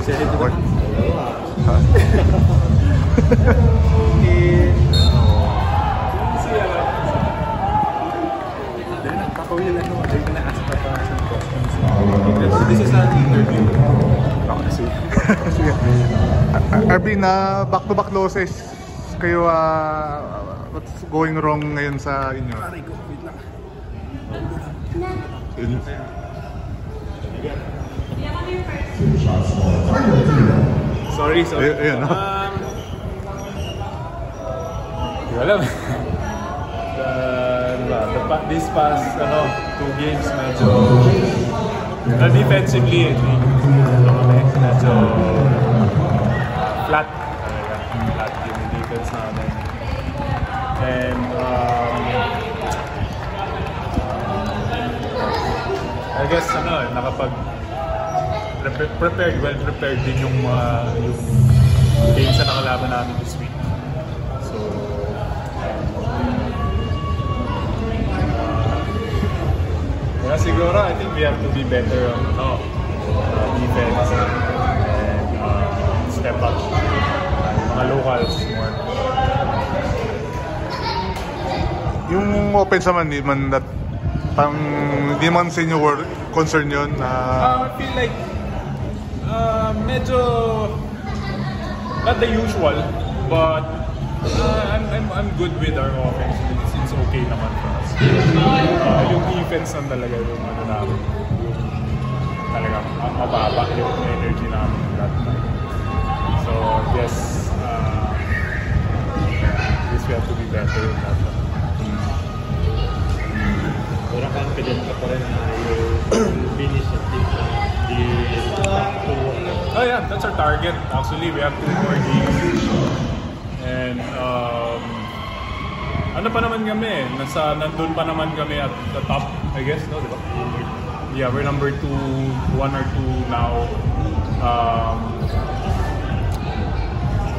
Okay. This is an interview. RB, na back-to-back losses kayo, what's going wrong ngayon sa inyo? Sorry. Ayun, no? Hindi ko alam. This past 2 games medyo defensively medyo flat yung defense namin. And I guess well prepared din yung games na nakalaban namin this week. So siguro I think we have to be better on defense and step up mga locals more. Yung offense naman, hindi man sa inyo concern yun? I feel like medyo not the usual, but I'm good with our offense. It's okay naman for us. Yung defense lang talaga yung namin, yung talagang mababa yung energy namin that time. So yes, we have to be better in that. Pero confident ka pa rin na yung finish at the top 2. Oh yeah, that's our target. Actually, we have 2 more games. And pa naman kami, nandun pa naman kami at the top, I guess, no? Diba? Yeah, we're number 1 or 2 now.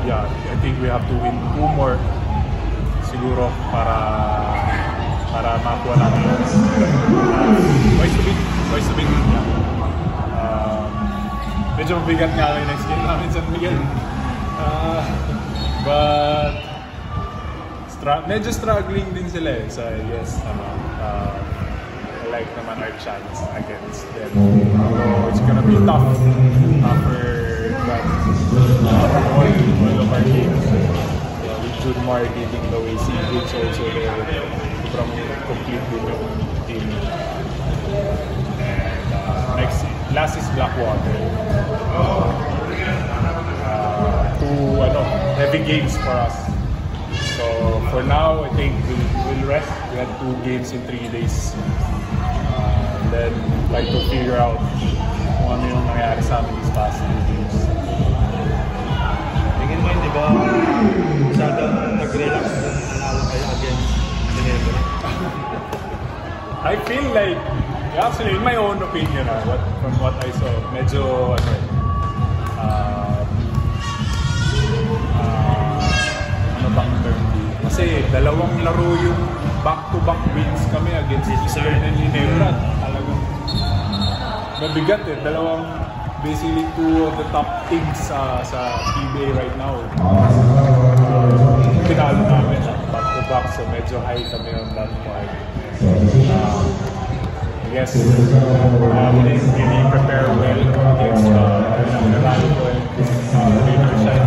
Yeah, I think we have to win 2 more siguro para makuha natin. Twice to beat. Medyo mabigat nga yung next game namin sa Miguel. But medyo struggling din sila sa I like naman our chance against them. So it's gonna be tough after that all of our games. With Junmar leading the way, Seagoods also there from complete with the team. And last is Blackwater. 2 heavy games for us. So for now, I think we'll rest. We had 2 games in 3 days. And then try to figure out kung ano yung nangyari sa amin these past 2 games. Tingin mo hindi ba masyadong nag-relax na nanalo kayo against Ginebra? I feel like, actually in my own opinion, from what I saw, medyo bang term? Kasi dalawang laro yung back-to-back wins kami against Eastern and Ginebra. Talagang mabigat basically 2 of the top teams sa PBA right now. Pinalo namin back-to-back, so medyo high kami on that part. I guess we didn't really prepare well against Meralco and Riverside.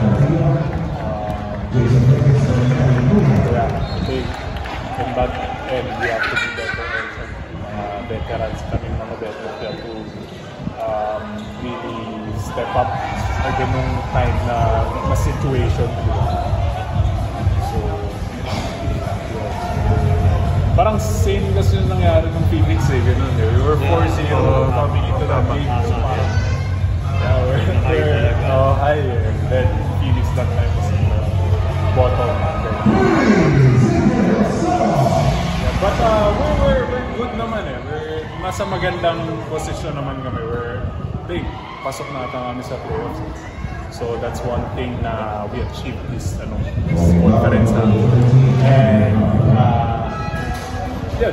Yeah, I think in that end we have to be better also. Veterans kaming mga veterans, we have to really step up sa ganung time na situation. So parang same kasi yung nangyari ng Phoenix ganun. We were 4-0 coming into that game. So parang we're high. Then Phoenix that time was in the bottom. Yeah, but we're good naman We're nasa magandang posisyon naman kami. Pasok na ata kami sa playoffs. So that's one thing na we achieved this conference and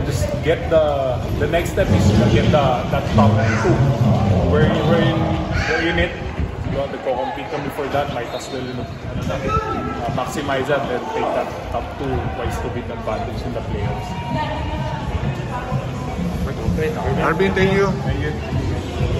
just get the next step is to get that top 2. We're in it. nagko-compete kami for that, might as well, maximize that and take that top 2 twice to beat advantage in the playoffs. Arvin, thank you. Thank you.